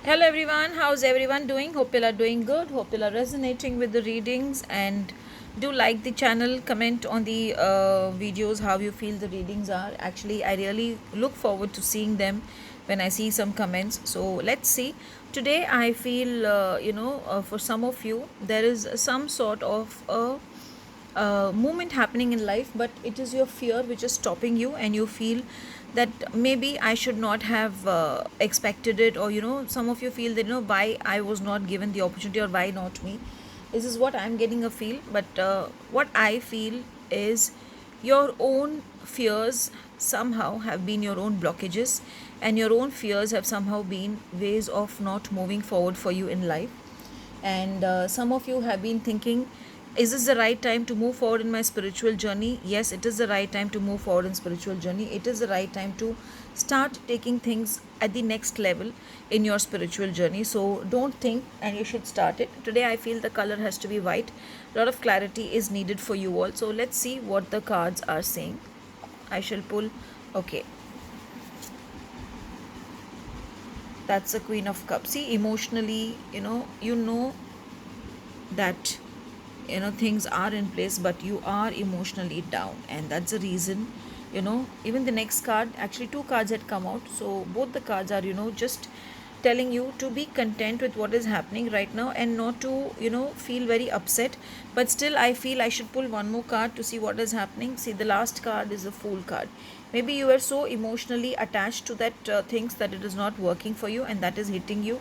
Hello everyone, how's everyone doing? Hope you are doing good. Hope you are resonating with the readings, and do like the channel, comment on the videos how you feel the readings are. Actually, I really look forward to seeing them when I see some comments. So let's see. Today, I feel for some of you there is some sort of a movement happening in life, but it is your fear which is stopping you, and you feel that maybe I should not have expected it, or some of you feel that why I was not given the opportunity, or why not me. This is what I'm getting a feel, but what I feel is your own fears somehow have been your own blockages, and your own fears have somehow been ways of not moving forward for you in life. And some of you have been thinking, is this the right time to move forward in my spiritual journey? Yes, it is the right time to move forward in spiritual journey. It is the right time to start taking things at the next level in your spiritual journey. So don't think, and you should start it. Today I feel the color has to be white. A lot of clarity is needed for you all. So let's see what the cards are saying. I shall pull. Okay, that's the Queen of Cups. See, emotionally, you know that things are in place, but you are emotionally down, and that's the reason. Even the next card, actually two cards had come out, so both the cards are just telling you to be content with what is happening right now, and not to feel very upset. But still, I feel I should pull one more card to see what is happening. See, the last card is a Fool card. Maybe you are so emotionally attached to that things that it is not working for you, and that is hitting you.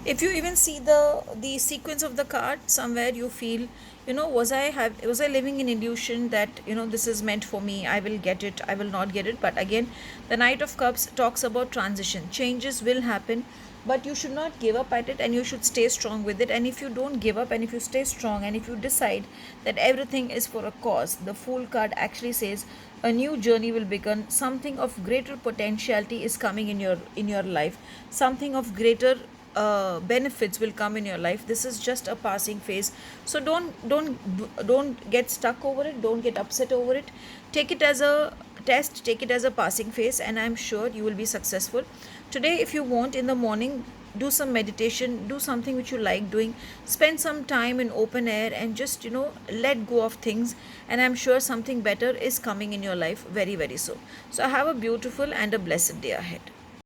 If you even see the sequence of the card, somewhere you feel, was I living in illusion that this is meant for me, I will get it, I will not get it. But again, the Knight of Cups talks about transition. Changes will happen, but you should not give up at it, and you should stay strong with it. And if you don't give up, and if you stay strong, and if you decide that everything is for a cause, the Fool card actually says a new journey will begin. Something of greater potentiality is coming in your life. Something of greater benefits will come in your life. This is just a passing phase. So don't get stuck over it, don't get upset over it. Take it as a test, take it as a passing phase, and I'm sure you will be successful. Today, if you want, in the morning, do some meditation, do something which you like doing, spend some time in open air, and just let go of things, and I'm sure something better is coming in your life very, very soon. So have a beautiful and a blessed day ahead.